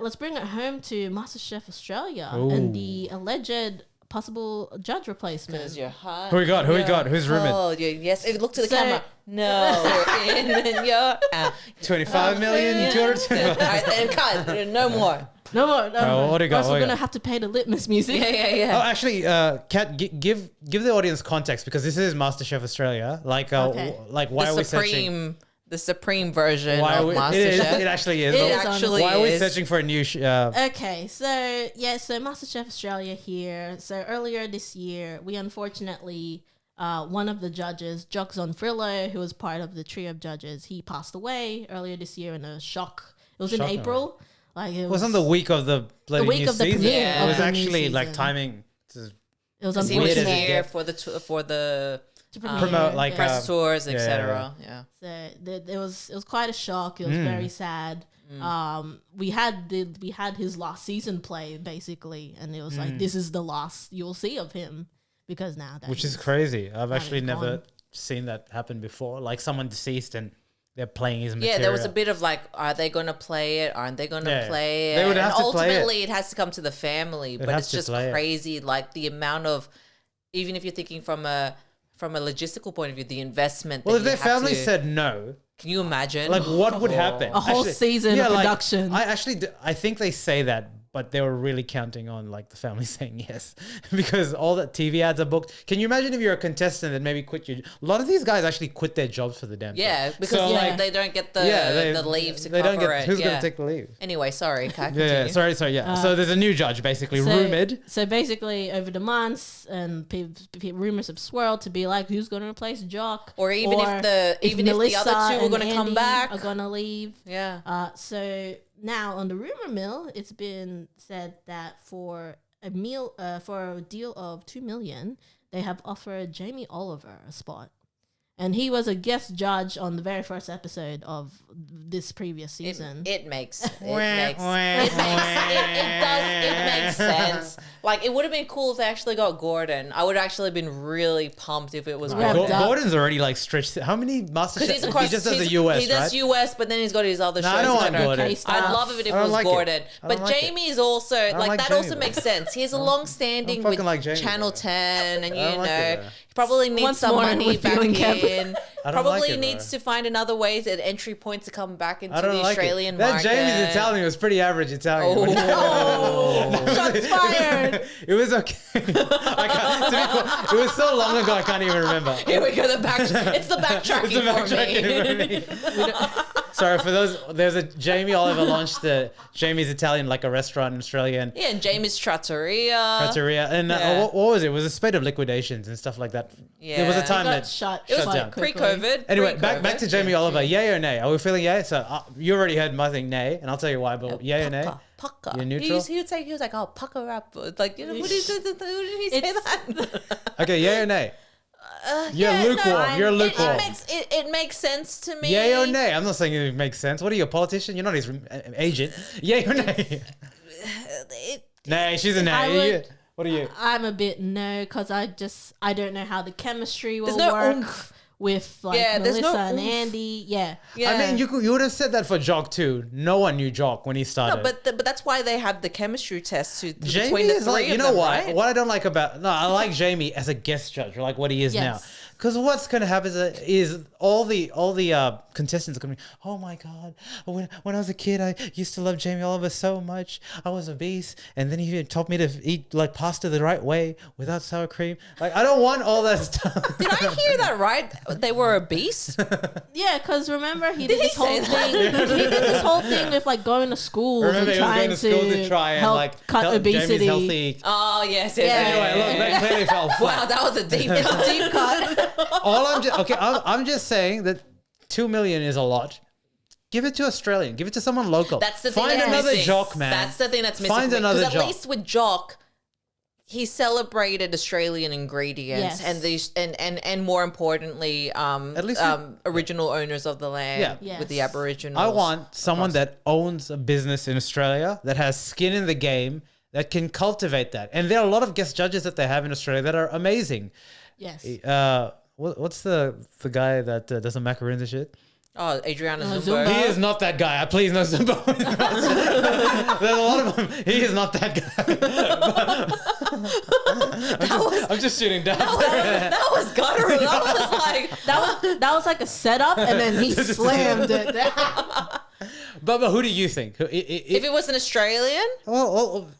Let's bring it home to MasterChef Australia Ooh. and the alleged possible judge replacement. Because you're hot. Who we got? Who we got? Who's rumoured? Oh, yes. If you look to the So- camera. No, we're in and you're out. 25 million, 225. All right, then cut. No more. No more. No more. what do you got? Else What we're do you gonna got? have to pay the litmus music. Yeah. Oh, actually, Kat, give the audience context because this is MasterChef Australia. Like, Okay. like why are we The searching? supreme version Why are of we, MasterChef. it actually is. It But is on actually why are we is. searching for a new? Okay, so MasterChef Australia here. So earlier this year, we unfortunately, one of the judges, Joxon Frillo, who was part of the trio of judges, he passed away earlier this year in a shock. It was in Shocking. April. Like it Wasn't the week of the bloody week new of the season? premiere It of was the new actually like season. timing. It was He was unfortunate. here for the to premiere. Promote, like, press tours, yeah, etc. Yeah. So it was quite a shock. It was Mm. very sad. We had his last season play basically, and it was like this is the last you'll see of him because now that Which is he's- crazy. I've actually he's never gone. seen that happen before. Like someone deceased and they're playing his material. Yeah, there was a bit of like, are they going to play it? Aren't they going to Yeah. play it? They would have and to play it. ultimately, it has to come to the family. But have it's to just play it. crazy, like the amount of, even if you're thinking from a logistical point of view, the investment. Well, that if their you have family to- said no, can you imagine? like what would happen? A whole season of like, production. I think they say that, but they were really counting on like the family saying yes because all the TV ads are booked. Can you imagine if you're a contestant that maybe quit your? A lot of these guys actually quit their jobs for the damn. yeah, thing. because So, Yeah. they don't get the leave to they cover don't get, it. Who's yeah. going to take the leave? Anyway, sorry, Kat, Yeah, continue. sorry, yeah. So there's a new judge, basically, So- rumored. So basically, over the months, and rumors have swirled to be like, who's going to replace Jock? Or even if the Melissa other two are and going to come Andy back. are going to leave. Yeah. So now on the rumor mill, it's been said that for a deal of $2 million, they have offered Jamie Oliver a spot. And he was a guest judge on the very first episode of this previous season. It makes it Wah, makes wah, it wah. makes sense. Like it would have been cool if they actually got Gordon. I would have actually been really pumped if it was Wrapped Gordon. up. Gordon's already like stretched. How many Because MasterChef? he's across, He just does the he's- US, he does right? US, but then he's got his other No, shows. I don't want that are- Gordon. Okay, I'd love it if it I don't was like it. Gordon. I But don't like it. Jamie is also don't like like that. Jamie, Also bro. makes sense. He has a long standing fucking with like Jamie, Channel bro. 10, and you don't like it, know bro. he probably needs Once some more money with back you and Kev. in. I don't Probably like it, needs bro. to find another way, an entry point to come back into I the don't like Australian it. That market. Jamie's Italian was pretty average Italian. Oh. Shots fired! It was okay. I can't, to be cool, it was so long ago I can't even remember. Here we go. It's the backtracking It's the backtracking for me. for me. Sorry for those. There's a Jamie Oliver launched the Jamie's Italian, like a restaurant in Australia and Yeah, and Jamie's Trattoria. Trattoria. And Yeah. what was it? It was a spate of liquidations and stuff like that. Yeah. There was a time Got that shut. It was shut down. quickly. pre-COVID. Anyway, pre-COVID. back to Jamie Oliver. Yay or nay? Are we feeling yay? So you already heard my thing, nay, and I'll tell you why. But yay or nay? Pucker. You're neutral? He was like, oh, pucker up. It's like, you know, what did he say that? Okay, yay or nay? You're Yeah, no, lukewarm. You're lukewarm. It makes sense to me. Yay or nay? I'm not saying it makes sense. What are you, a politician? You're not his agent. Yay or nay? Nay, she's a nay. I would- What are you? I'm a bit no, because I don't know how the chemistry will There's no work oomph. with like Yeah, there's Melissa no and oomph. Andy. Yeah. Yeah. I mean, you would have said that for Jock too. No one knew Jock when he started. No, but that's why they have the chemistry test Jamie between the is three like, of you know them, what? right? What I don't like about I like Jamie as a guest judge, or like what he is now. Yes. Because what's going to happen is all the contestants are going to be, oh my god, when I was a kid, I used to love Jamie Oliver so much. I was a beast, and then he taught me to eat like pasta the right way without sour cream. Like I don't want all that stuff. Did I hear that right? They were a beast? Yeah, because remember he did this he whole say thing. He did this whole thing with like going to schools Remember, and he was trying going to school to try and help like cut help obesity. Jamie's healthy. Oh, yes. Yeah. Anyway, look, that clearly fell flat. Wow, that was a deep Deep cut. All I'm just saying that 2 million is a lot. Give it to Australian. Give it to someone local. That's the thing Find that's another missing. Jock, man. That's the thing that's missing. Find another Because at Jock. least with Jock, he celebrated Australian ingredients Yes. and these and more importantly, At least original owners of the land Yeah. with the Yes. Aboriginals. I want someone that owns a business in Australia, that has skin in the game, that can cultivate that. And there are a lot of guest judges that they have in Australia that are amazing. Yes. What's the guy that does the macaroons and shit? Oh, Adriana Zumba. Zumba. He is not that guy. Please no Zumba. There's a lot of them. He is not that guy. I'm just shooting down. That was guttural. That was like That was like a setup, and then he slammed it down. But who do you think? if it was an Australian.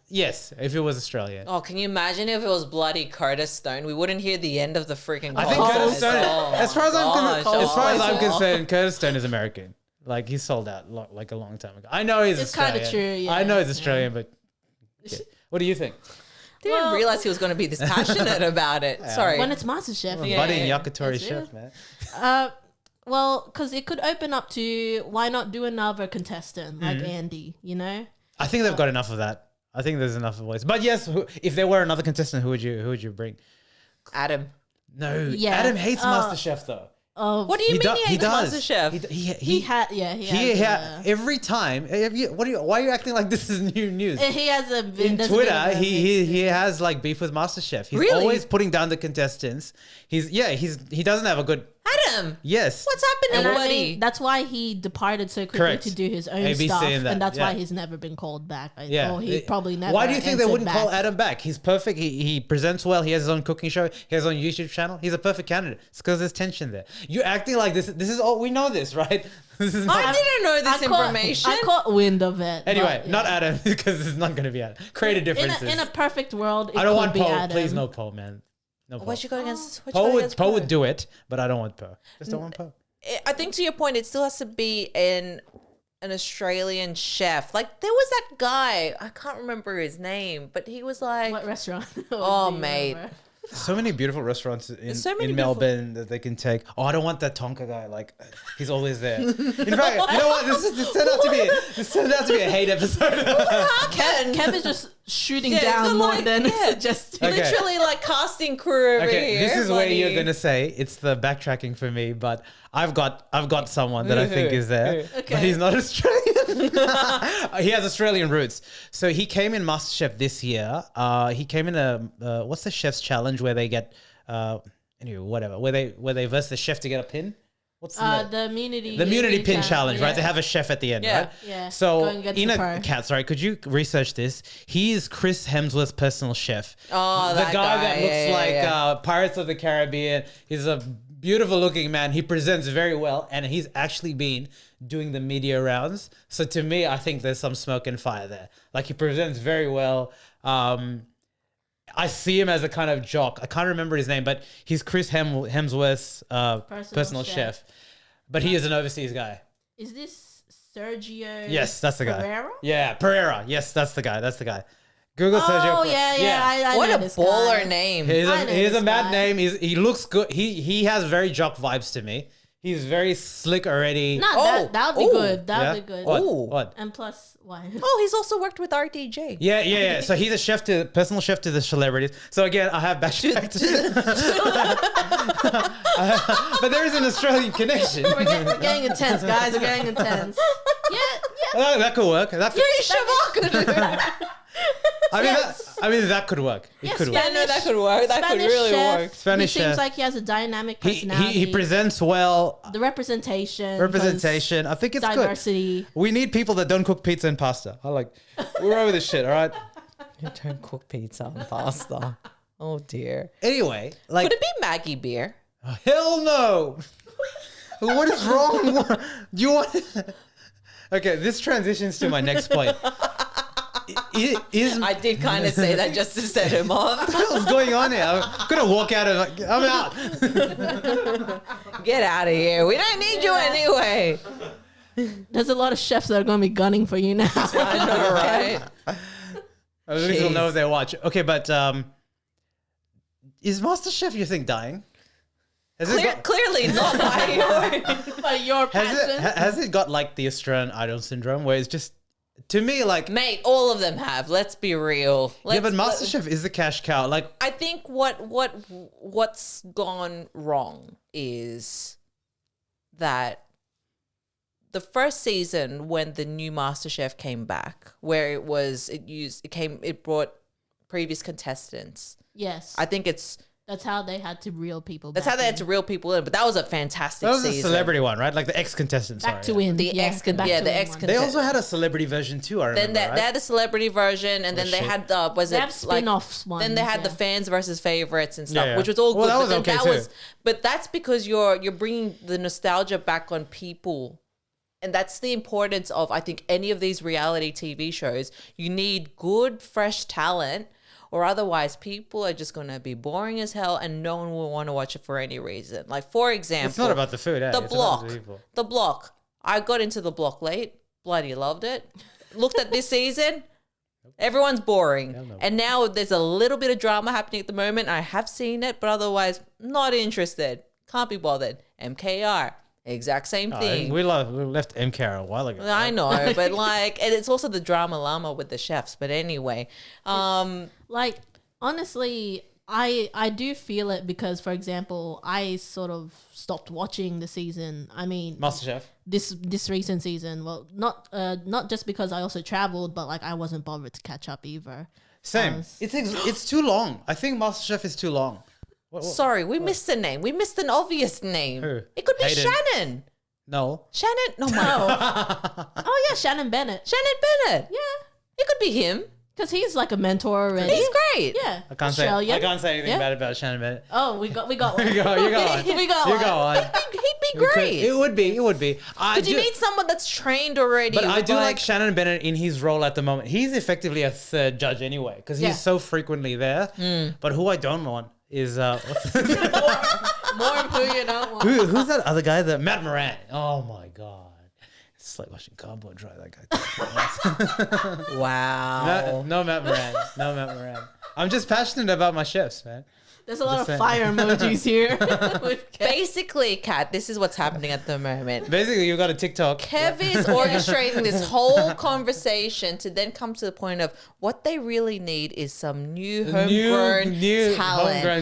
Yes, if it was Australian. Oh, can you imagine if it was bloody Curtis Stone? We wouldn't hear the end of the freaking. I think Curtis Stone, as far as I'm concerned, concerned, Curtis Stone is American. Like he sold out like a long time ago. I know he's It's Australian. kinda true, yeah. I know he's Australian, but yeah. What do you think? Didn't realize he was going to be this passionate about it. Sorry. When it's MasterChef, Buddy yeah. Yakitori That's chef, it. man. Well, because it could open up to why not do another contestant like Andy, you know? I think they've got enough of that. I think there's enough voice. But yes, if there were another contestant, who would you bring? Adam. No, Yeah, Adam hates MasterChef though. Oh, What do you mean he hates does. MasterChef? he had, Every time. Why are you acting like this is new news? he has a In there's a bit Twitter, of a he mix. has like beef with MasterChef. He's Really? always putting down the contestants. He doesn't have a good. Adam. Yes. What's happening, And I buddy? mean, that's why he departed so quickly Correct. to do his own ABC stuff, and that, and that's yeah. why he's never been called back. Yeah. Or he probably never. Why do you think they answered wouldn't call back. Adam back? He's perfect. He presents well. He has his own cooking show. He has his own YouTube channel. He's a perfect candidate. It's because there's tension there. You're acting like this. This is all we know. This right? This is I not. didn't know this I caught- information. I caught wind of it. Anyway, but, not yeah. Adam because it's not going to be Adam. Creative differences. In a perfect world, it I don't could want be Poe. Adam. Please no Poe, man. No Poe. Why'd you go against? Poe would do it, but I don't want Poe. Just don't want Poe. I think to your point, it still has to be an Australian chef. Like there was that guy, I can't remember his name, but he was like, What restaurant? Oh, Do you mate. remember? So many beautiful restaurants in, so many in beautiful- Melbourne that they can take. Oh, I don't want that Tonka guy. Like, he's always there. In fact, you know what? This turned out to be a hate episode. Kev is just shooting Yeah, down but more like, than yeah. suggesting. Okay. literally like casting crew over Okay, here. this is where buddy. you're gonna say it's the backtracking for me, but I've got someone that I think is there, Okay. but he's not Australian. He has Australian roots, so he came in MasterChef this year. He came in a what's the chef's challenge where they get anyway whatever where they verse the chef to get a pin. What's The immunity. the immunity pin challenge, right? They have a chef at the end, Yeah. right? Yeah. So Going against the pro. Kat, sorry, could you research this? He is Chris Hemsworth's personal chef. Oh, the that guy guy. that looks Yeah, like yeah. Pirates of the Caribbean. He's a beautiful looking man. He presents very well, and he's actually been doing the media rounds. So to me, I think there's some smoke and fire there. Like he presents very well. I see him as a kind of jock. I can't remember his name, but he's Chris Hemsworth's personal chef. But he is an overseas guy. Is this Sergio? Yes, that's the guy. Pereira? Yeah, Pereira. Yes, that's the guy. That's the guy. Google Sergio. Oh yeah. I What know a this baller guy. name. He's I know a this mad guy. name. He looks good. He has very jock vibes to me. He's very slick already. Nah, Oh, that would be oh, good. That Yeah? would be good. What? Ooh. What? And plus, why? Oh, he's also worked with RDJ. Yeah. So he's a personal chef to the celebrities. So again, I have backtracked. But there is an Australian connection. We're getting intense, guys. We're getting intense. Yeah. That could work. That could, I mean, that could work. It could work. Yeah, no, that could work. That could Spanish really chef, work. Spanish he seems chef. like he has a dynamic He personality. presents well. The representation. Representation. I think it's good. diversity. We need people that don't cook pizza and pasta. We're over this shit, all right? You don't cook pizza and pasta. Oh dear. Anyway, Could it be Maggie beer? hell no. What is wrong? You want? Okay, this transitions to my next point. Is I did kind of say that just to set him off. what the hell's going on here? I'm gonna walk out of. I'm out. Get out of here. We don't need you anyway. There's a lot of chefs that are going to be gunning for you now. I know, right? At least we'll know Jeez. if they watch. Okay, but is MasterChef you think dying? Has Clearly not by your. By your passion. has it got like the Australian Idol syndrome where it's just to me like Mate, all of them have. Let's be real. yeah, but Let's- MasterChef is the cash cow. Like I think what's gone wrong is that the first season when the new MasterChef came back, where it brought previous contestants. Yes. I think it's That's how they had to reel people That's back how they had in. to reel people in. But that was a fantastic That was season. a celebrity one, right? Like the ex-contestants. Back to win. The yeah, ex-con- back yeah, to the win ex-con- one. They also had a celebrity version too. I remember. Then right? they had the celebrity version, and then they shit. had They have spin-offs ones. Then they had the yeah. fans versus favorites and stuff, Yeah, yeah. which was all Well, good. that was but then okay too. but that's because you're bringing the nostalgia back on people, and that's the importance of, I think, any of these reality TV shows. You need good, fresh talent, or otherwise people are just going to be boring as hell, and no one will want to watch it for any reason. Like, for example, It's not about the food. Eh? The It's about Block. the people. The Block. I got into The Block late. Bloody loved it. Looked at this season. Everyone's boring. no. And now there's a little bit of drama happening at the moment. I have seen it, but otherwise not interested. Can't be bothered. MKR. Exact same thing. We left MKR a while ago. I know, but like, and it's also the drama llama with the chefs. But anyway, Like, honestly, I do feel it because, for example, I sort of stopped watching the season. I mean, MasterChef. this recent season. Well, not just because I also traveled, but like I wasn't bothered to catch up either. Same. It's too long. I think MasterChef is too long. sorry, we missed a name. We missed an obvious name. Who? It could be Hayden. Shannon. No. Shannon? No, my. Oh yeah, Shannon Bennett. Shannon Bennett. Yeah, It could be him. because he's like a mentor already. He's great. Yeah, I can't say anything Yeah. bad about Shannon Bennett. Oh, we got one. You go on. we got You one. go on. He'd be great. It would be. But you need someone that's trained already. But I with, do like Shannon Bennett in his role at the moment. He's effectively a third judge anyway because he's Yeah. so frequently there. But who I don't want is More of who you don't want. who's that other guy? The Matt Moran. Oh my god, it's like watching cardboard dry. That guy. Wow. No Matt Moran. No Matt Moran. I'm just passionate about my chefs, man. There's a lot Just of saying. fire emojis here. Basically, Kat, this is what's happening at the moment. Basically, you got a TikTok. Kev is orchestrating this whole conversation to then come to the point of what they really need is some new homegrown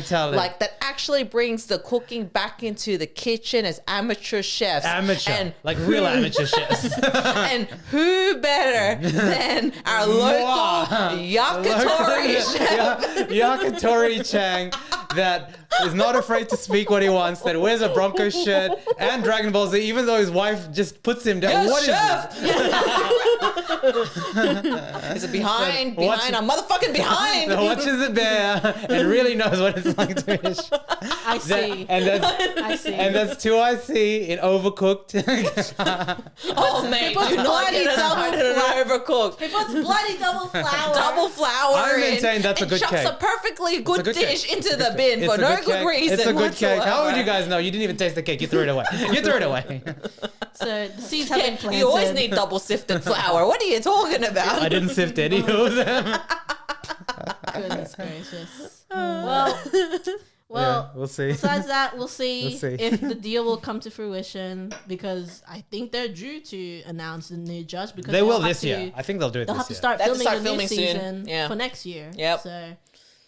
talent. Like that actually brings the cooking back into the kitchen as amateur chefs. And like real amateur chefs. and who better than our local Yakitori chef? Yakitori Chang that is not afraid to speak what he wants, that wears a Broncos shirt and Dragon Ball Z, even though his wife just puts him down. Yes, What is chef! this? Is it behind? Watch- I'm motherfucking behind. That watches it bear and really knows what it's like to fish. I see. I see. And that's 2IC in Overcooked. Oh, mate, puts do not bloody get us double started on flour. Overcooked. He puts bloody double flour. Double flour I'm in saying that's a and good chucks cake. a perfectly good, good cake. dish into the bin It's for a no good good cake. reason. It's a good cake. How would whatsoever. you guys know? You didn't even taste the cake. You threw it away. You threw it away. So the seeds have been planted. You always need double sifted flour. What are you talking about? I didn't sift any of them. Goodness gracious. Well, Yeah, we'll see. besides that, we'll see, We'll see. if the deal will come to fruition because I think they're due to announce the new judge because They will they'll have this to- year. I think they'll do it They'll this have to year. start They have to filming start the filming new soon. season Yeah. for next year. Yep. So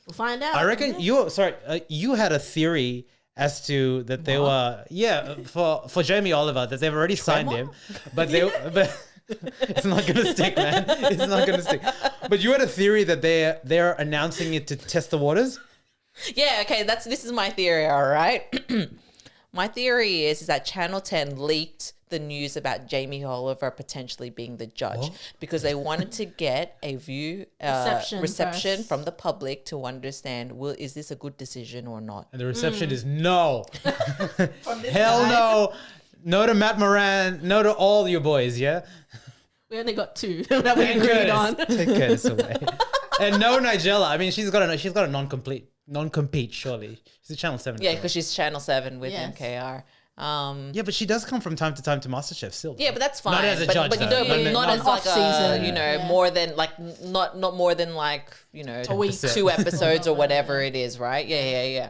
we'll find out. I reckon you had a theory as to that they were for Jamie Oliver that they've already signed him, but it's not gonna stick, man. It's not gonna stick. But you had a theory that they're announcing it to test the waters. Yeah, okay, this is my theory, all right? My theory is that Channel 10 leaked the news about Jamie Oliver potentially being the judge because they wanted to get a reception first. from the public to understand, is this a good decision or not? And the reception is no. Hell no. No to Matt Moran. No to all you boys, yeah? We only got two that we agreed on. Take Curtis away. And no Nigella. I mean, she's got a non-compete, surely. She's a Channel 7. Yeah, because she's Channel 7 with Yes. MKR. Yeah, but she does come from time to MasterChef still. Yeah, but that's fine. Not as a judge, but you though. don't, but Not not as like off-season. a, more than like not more than like, A week. 2 episodes or whatever it is, right? Yeah.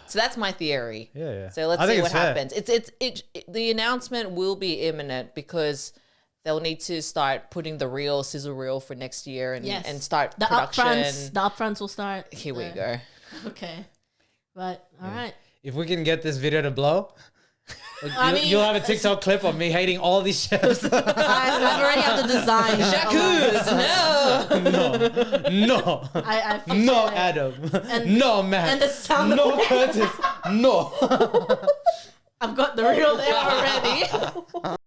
So that's my theory. Yeah. So let's I think see what it's fair. happens. The announcement will be imminent because they'll need to start putting the real sizzle reel for next year and start the production. The upfronts will start. Here we go. Okay. But all right. If we can get this video to blow, You'll have a TikTok clip of me hating all these chefs. I already have the design. Jacques, no. No. I No, it. Adam. No, Matt. And the sound no, effect. Curtis. No. I've got the real there already.